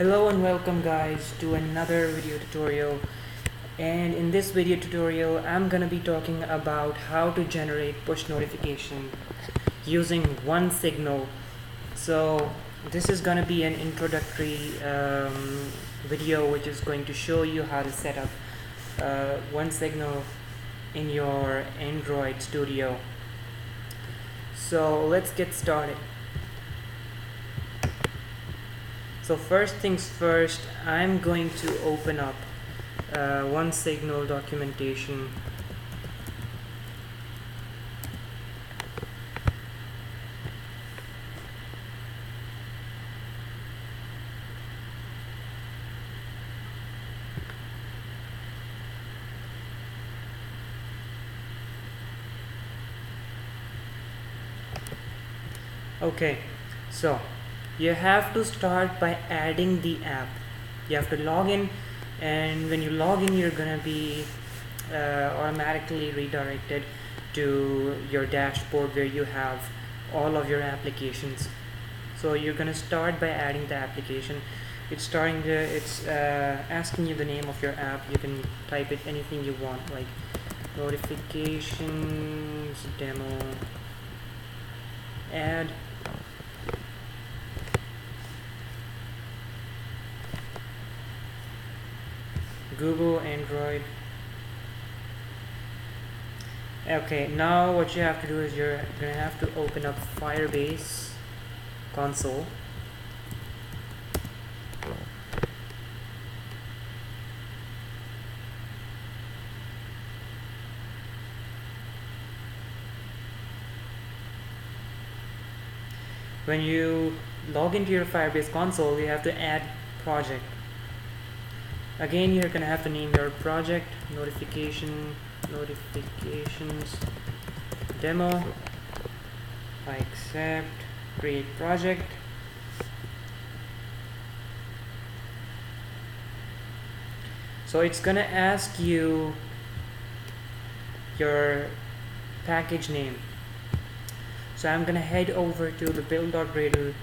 Hello and welcome guys to another video tutorial, and in this video tutorial I'm gonna be talking about how to generate push notification using OneSignal. So this is gonna be an introductory video which is going to show you how to set up OneSignal in your Android Studio. So let's get started. So first things first, I'm going to open up OneSignal documentation. Okay, so you have to start by adding the app. You have to log in, and when you log in you're gonna be automatically redirected to your dashboard where you have all of your applications. So you're gonna start by adding the application. It's asking you the name of your app. You can type it anything you want, like notifications demo, add. Google Android. Okay, now what you have to do is you're gonna have to open up Firebase console. When you log into your Firebase console, you have to add project. Again, you're gonna have to name your project notifications demo. I accept, create project. So it's gonna ask you your package name. So I'm gonna head over to the build.gradle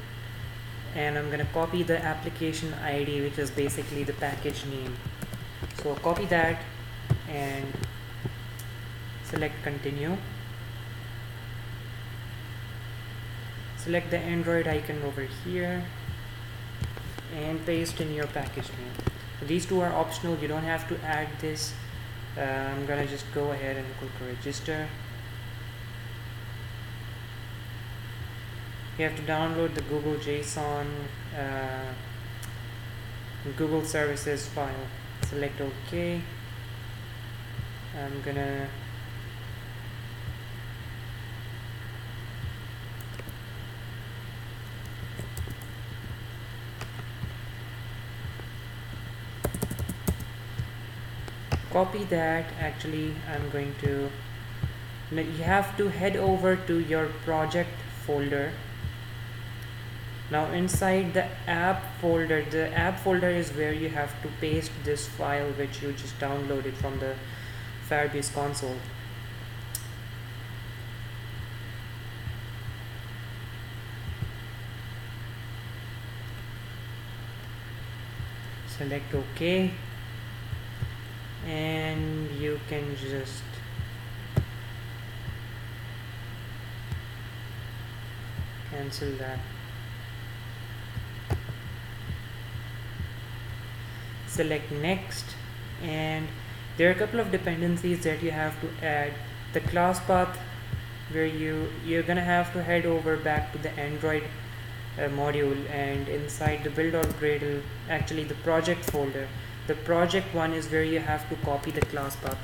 and I'm gonna copy the application ID, which is basically the package name. So copy that and select continue. Select the Android icon over here and paste in your package name. So these two are optional, you don't have to add this. I'm gonna just go ahead and click register. You have to download the Google JSON Google services file. Select OK. I'm gonna copy that. Actually, I'm going to, you have to head over to your project folder. Now inside the app folder is where you have to paste this file which you just downloaded from the Firebase console. Select OK and you can just cancel that. Select next, and there are a couple of dependencies that you have to add. The class path, where you're gonna have to head over back to the Android module, and inside the build.gradle, actually the project folder, the project one is where you have to copy the class path.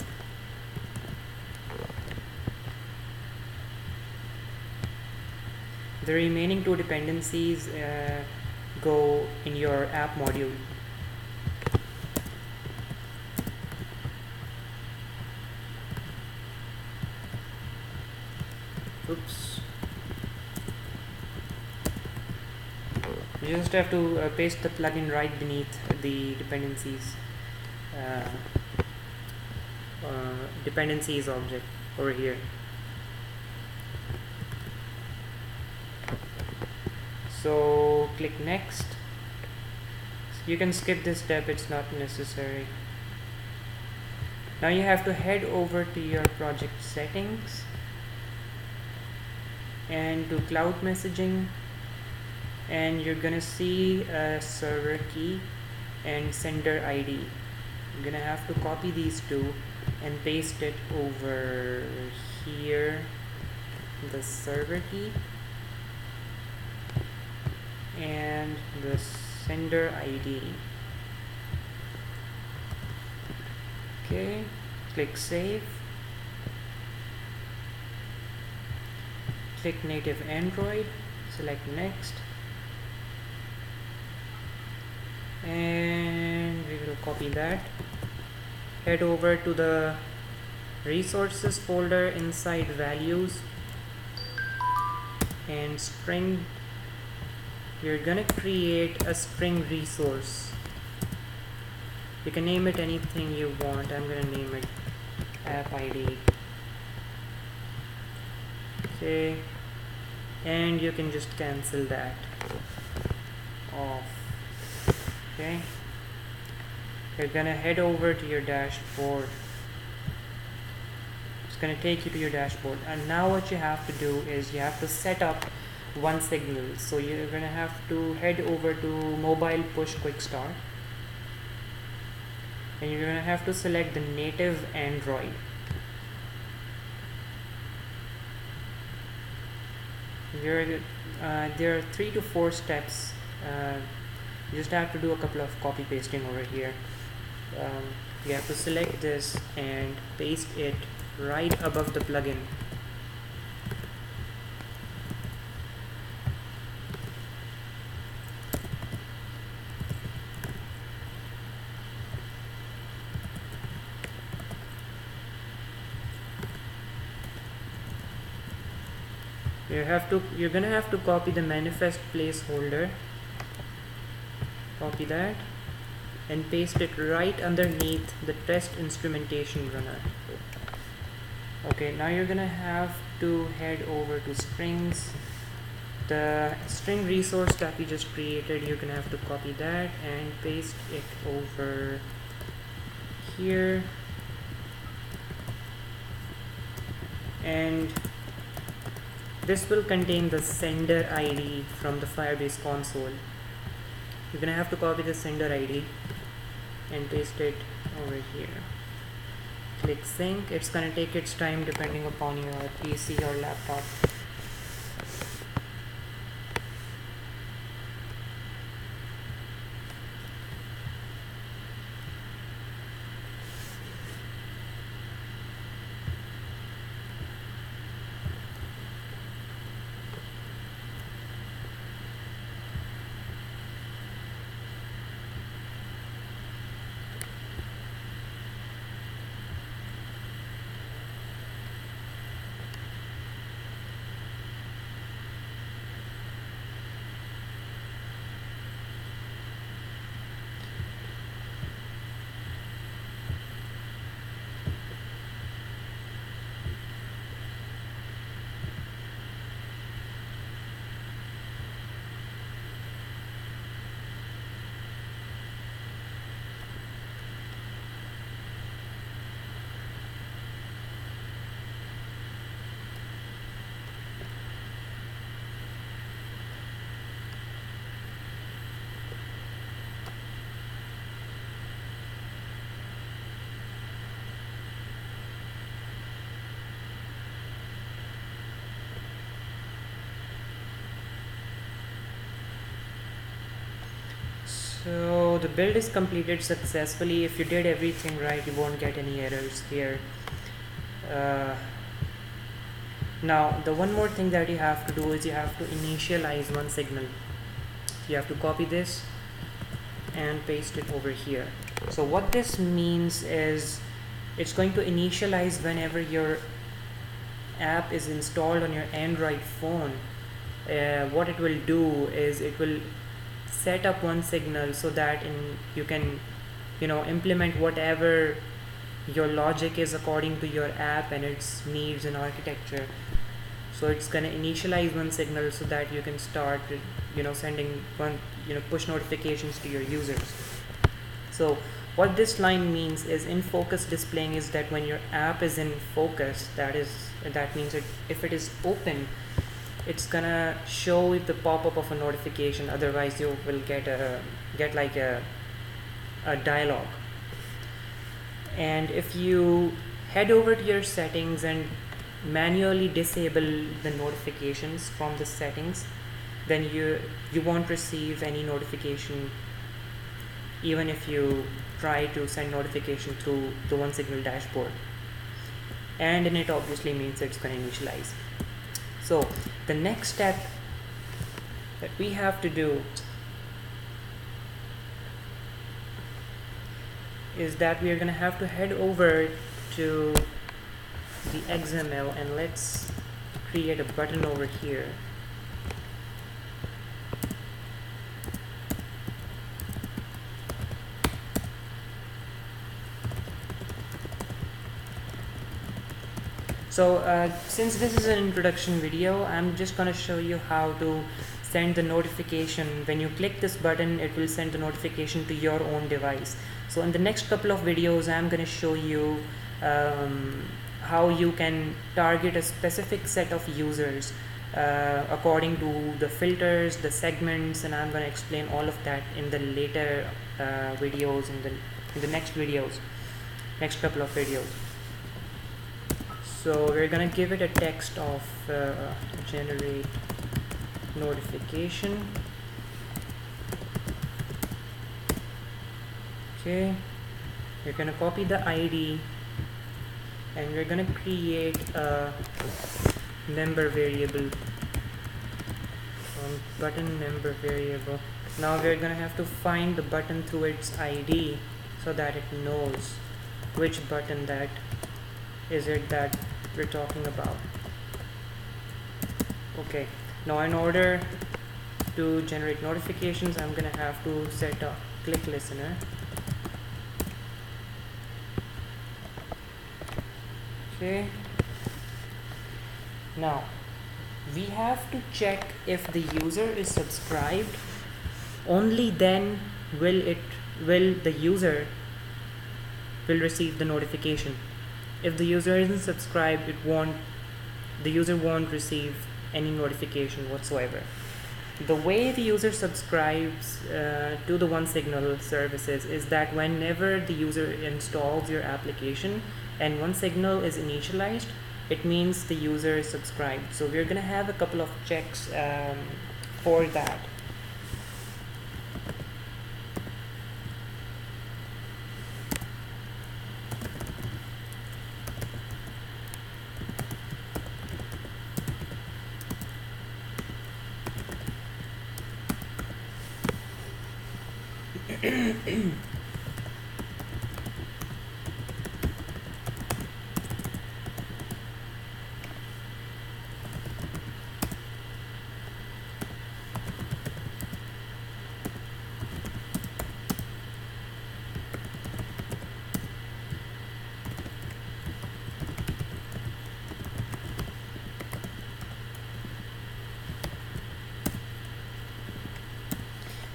The remaining two dependencies go in your app module. Oops. You just have to paste the plugin right beneath the dependencies dependencies object over here. So click next, You can skip this step, it's not necessary. Now you have to head over to your project settings and to cloud messaging, and you're gonna see a server key and sender ID. You're gonna have to copy these two and paste it over here, the server key and the sender ID. Okay, click save, click native Android, select next, and we will copy that. Head over to the resources folder inside values and string. You're gonna create a string resource. You can name it anything you want. I'm gonna name it app ID. Okay, and you can just cancel that off. Okay, you're gonna head over to your dashboard. It's gonna take you to your dashboard, and now what you have to do is you have to set up OneSignal. So you're gonna have to head over to mobile push quick start, and you're gonna have to select the native Android. There are 3 to 4 steps. You just have to do a couple of copy pasting over here. You have to select this and paste it right above the plugin. You're gonna have to copy the manifest placeholder. Copy that and paste it right underneath the test instrumentation runner. Okay, now you're gonna have to head over to strings. The string resource that we just created, you're gonna have to copy that and paste it over here, and this will contain the sender ID from the Firebase console. You're gonna have to copy the sender ID and paste it over here. Click sync. It's gonna take its time depending upon your PC or laptop. So the build is completed successfully. If you did everything right, you won't get any errors here. Now the one more thing that you have to do is you have to initialize one signal. You have to copy this and paste it over here. So what this means is it's going to initialize whenever your app is installed on your Android phone. What it will do is it will set up OneSignal so that you can implement whatever your logic is according to your app and its needs and architecture. So it's going to initialize OneSignal so that you can start sending push notifications to your users. So what this line means is in focus displaying is that when your app is in focus, that means that if it is open, it's gonna show the pop-up of a notification. Otherwise you will get like a dialog. And if you head over to your settings and manually disable the notifications from the settings, then you won't receive any notification even if you try to send notification through the OneSignal dashboard. And init obviously means it's going to initialize. So the next step that we have to do is that we are going to have to head over to the XML and let's create a button over here. So since this is an introduction video, I'm just going to show you how to send the notification. When you click this button, it will send the notification to your own device. So in the next couple of videos, I'm going to show you how you can target a specific set of users according to the filters, the segments, and I'm going to explain all of that in the later videos, in the next couple of videos. So we're going to give it a text of generate notification. Okay, we're going to copy the ID and we're going to create a member variable, button member variable. Now we're going to have to find the button through its ID so that it knows which button that is it that we're talking about. Okay, now in order to generate notifications, I'm going to have to set a click listener. Okay, now we have to check if the user is subscribed. Only then will the user receive the notification. If the user isn't subscribed, the user won't receive any notification whatsoever. The way the user subscribes to the OneSignal services is that whenever the user installs your application and OneSignal is initialized, it means the user is subscribed. So we're going to have a couple of checks for that.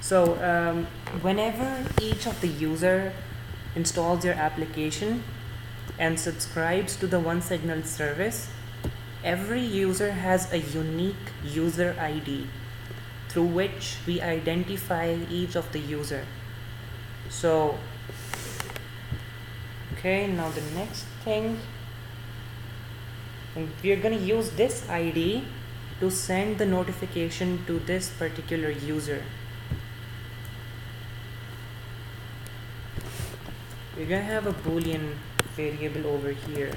So whenever each of the user installs your application and subscribes to the OneSignal service, every user has a unique user ID through which we identify each of the user. So okay, now the next thing, we are going to use this ID to send the notification to this particular user. We're going to have a Boolean variable over here.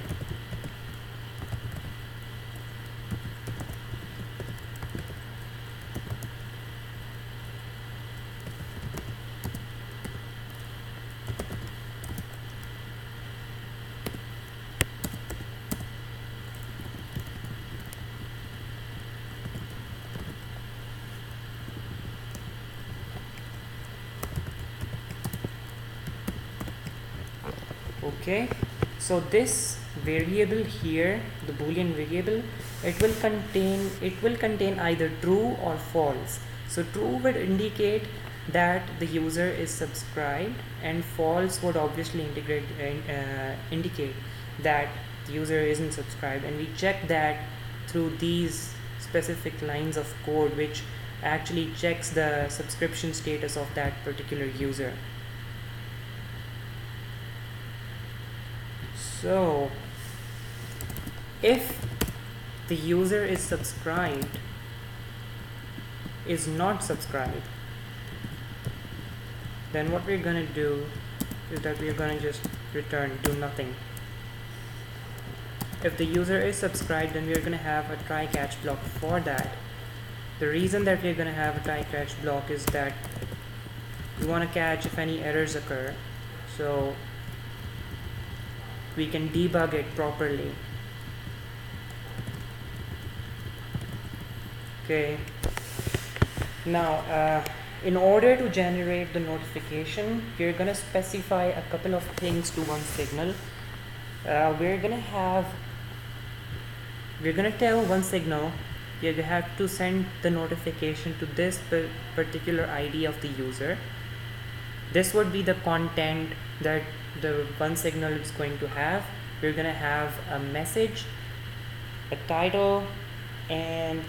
Okay, so this variable here, the Boolean variable, it will contain either true or false. So true would indicate that the user is subscribed, and false would obviously indicate that the user isn't subscribed, and we check that through these specific lines of code which actually checks the subscription status of that particular user. So if the user is subscribed is not subscribed, then what we're gonna do is that we're gonna just return do nothing. If the user is subscribed, then we're gonna have a try catch block for that. The reason that we're gonna have a try catch block is that we want to catch if any errors occur, so we can debug it properly. Okay. Now, in order to generate the notification, we're gonna specify a couple of things to OneSignal. We're gonna tell OneSignal you have to send the notification to this particular ID of the user. This would be the content that the OneSignal is going to have. We're gonna have a message, a title, and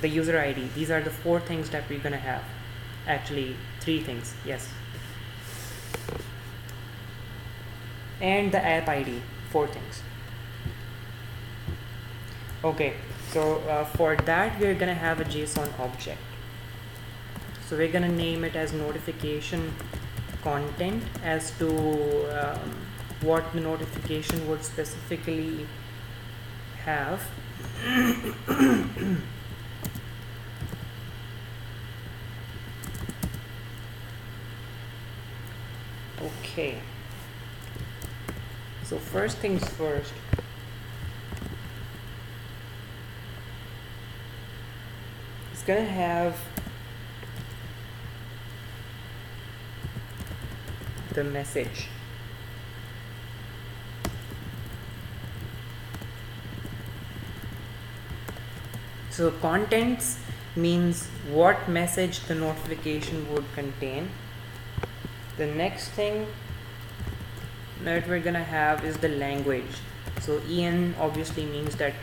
the user ID. These are the 4 things that we're gonna have. Actually, 3 things, yes. And the app ID, 4 things. Okay, so for that we're gonna have a JSON object. So we're gonna name it as notification content as to what the notification would specifically have. Okay, so first things first, it's gonna have the message. So contents means what message the notification would contain. The next thing that we're gonna have is the language. So EN obviously means that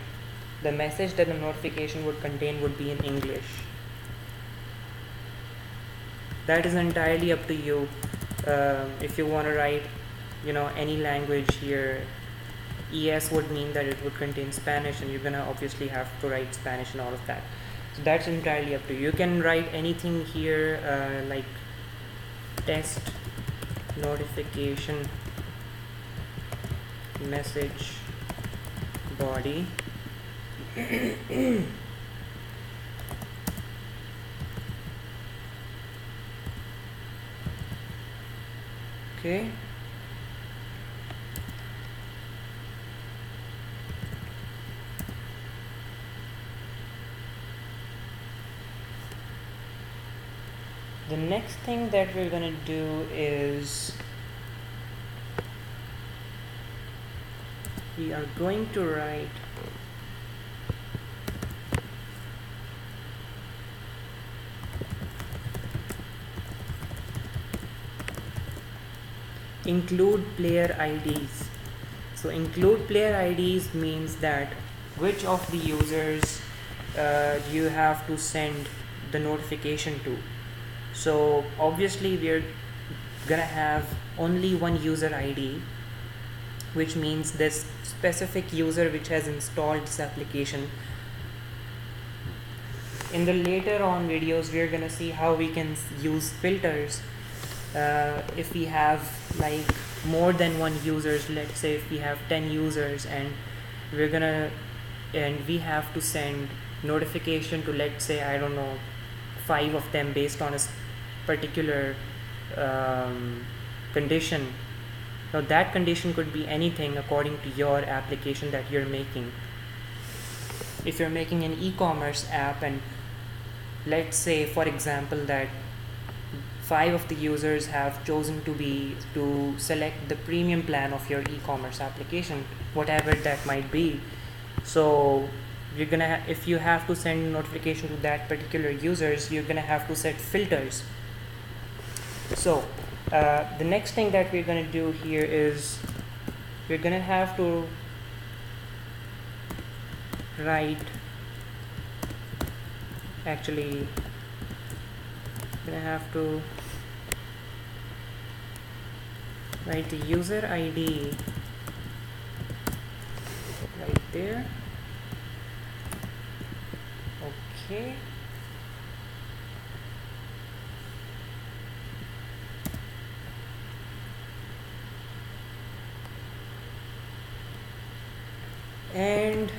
the message that the notification would contain would be in English. That is entirely up to you. If you want to write, any language here, ES would mean that it would contain Spanish, and you're gonna obviously have to write Spanish and all of that. So that's entirely up to you. You can write anything here, like test notification message body. Okay. The next thing that we're going to do is we are going to write include player IDs. So include player IDs means that which of the users you have to send the notification to. So obviously we're gonna have only one user ID, which means this specific user which has installed this application. In the later on videos we're gonna see how we can use filters if we have like more than one users. Let's say if we have 10 users and we have to send notification to, let's say, I don't know, 5 of them based on a particular condition. Now that condition could be anything according to your application that you're making. If you're making an e-commerce app, and let's say for example that 5 of the users have chosen to select the premium plan of your e-commerce application, whatever that might be. So you're gonna if you have to send notification to that particular users, you're gonna have to set filters. So the next thing that we're gonna do here is we're gonna have to write actually gonna have to write the user ID right there. Okay. And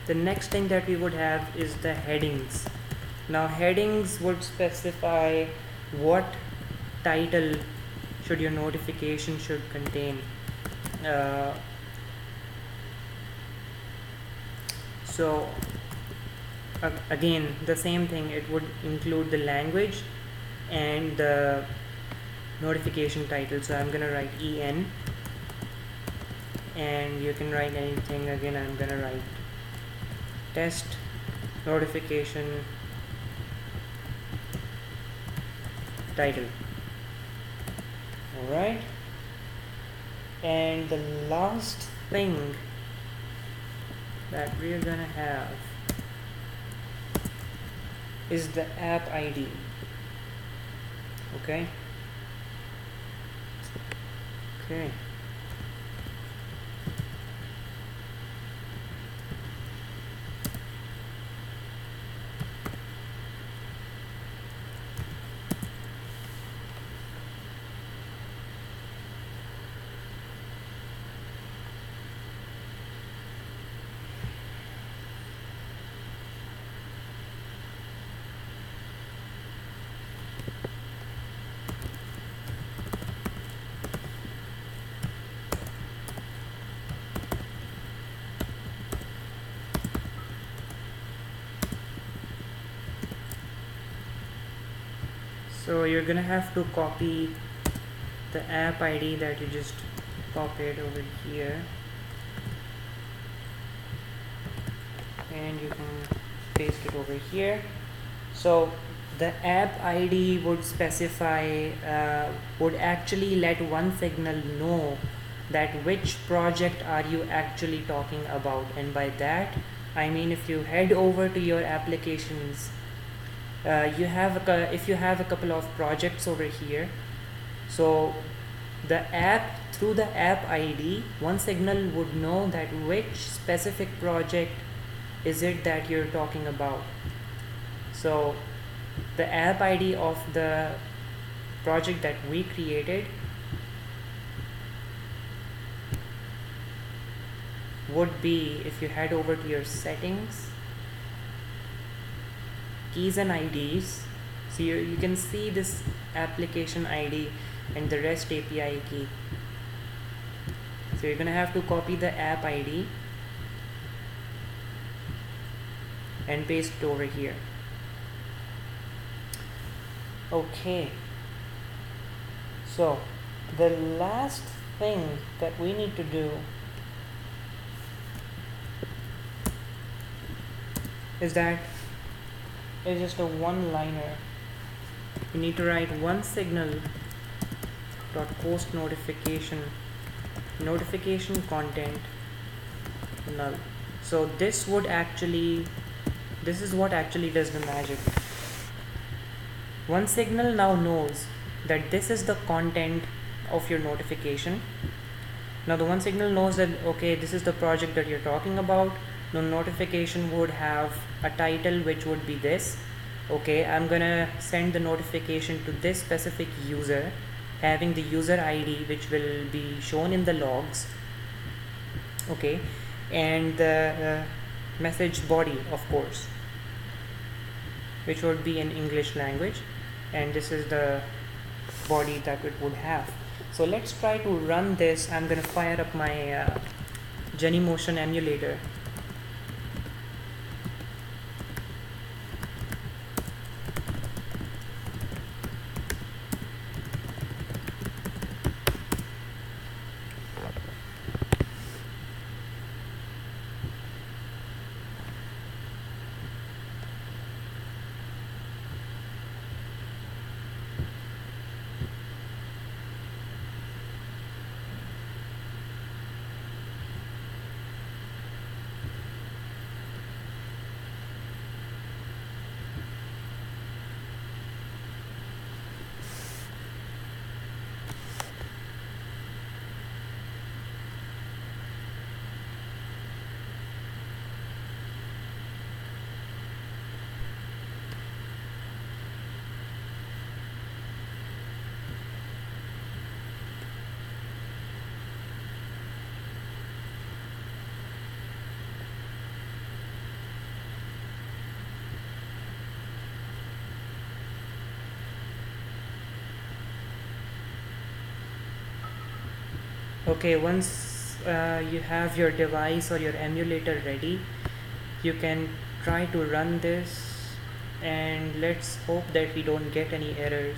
the next thing that we would have is the headings. Now headings would specify what title should your notification should contain. So again, the same thing, it would include the language and the notification title. So I'm gonna write EN, and you can write anything. Again, I'm gonna write test notification title. Alright, and the last thing that we're gonna have is the app ID. Okay. So you're gonna have to copy the app ID that you just copied over here, and you can paste it over here. So the app ID would specify, would actually let OneSignal know that which project are you actually talking about. And by that I mean, if you head over to your applications, if you have a couple of projects over here, so the app, through the app ID, OneSignal would know that which specific project is it that you're talking about. So the app ID of the project that we created would be, if you head over to your settings, keys and IDs, so you can see this application ID and the REST API key. So you're gonna have to copy the app ID and paste it over here. Okay, so the last thing that we need to do is that it's just a one-liner. You need to write OneSignal dot post notification content null. So this is what actually does the magic. OneSignal now knows that this is the content of your notification. Now the OneSignal knows that, okay, this is the project that you're talking about. The notification would have a title which would be this. Okay, I'm gonna send the notification to this specific user, having the user ID which will be shown in the logs. Okay, and the message body, of course, which would be in English language, and this is the body that it would have. So let's try to run this. I'm gonna fire up my Genymotion emulator. Okay, once you have your device or your emulator ready, you can try to run this, and let's hope that we don't get any errors.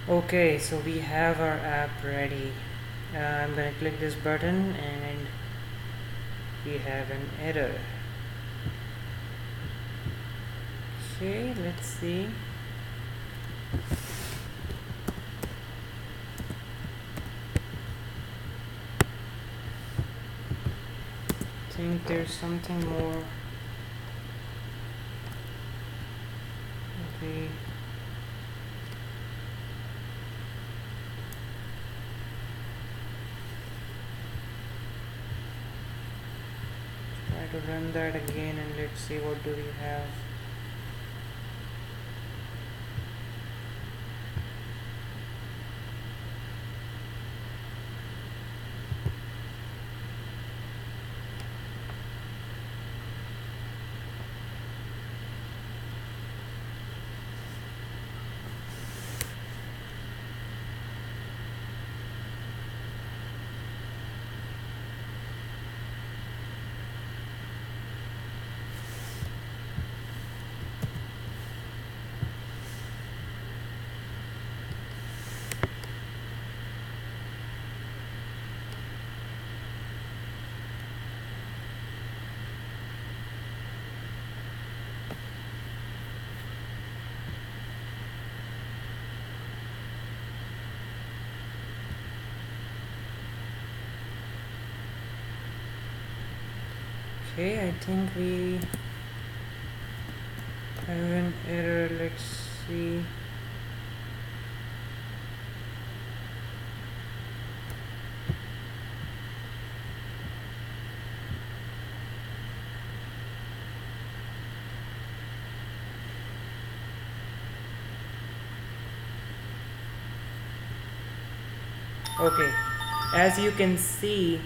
Okay, so we have our app ready. I'm gonna click this button and we have an error. Okay, let's see. I think there's something more. Okay. Try to run that again and let's see what do we have. Okay, I think we have an error. Let's see. Okay, as you can see,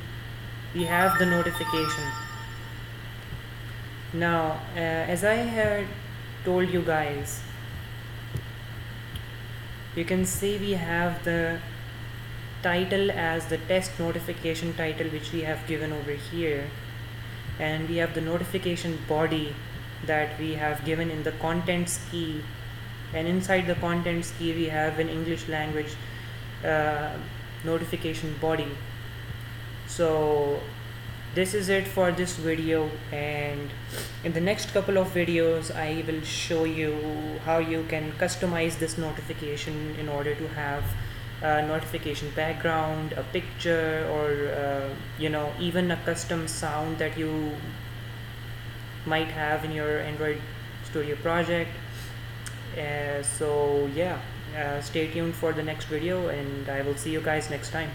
we have the notification. Now, as I had told you guys, you can see we have the title as the test notification title, which we have given over here, and we have the notification body that we have given in the contents key, and inside the contents key we have an English language notification body. So this is it for this video, and in the next couple of videos I will show you how you can customize this notification in order to have a notification background, a picture, or even a custom sound that you might have in your Android Studio project. So yeah, stay tuned for the next video, and I will see you guys next time.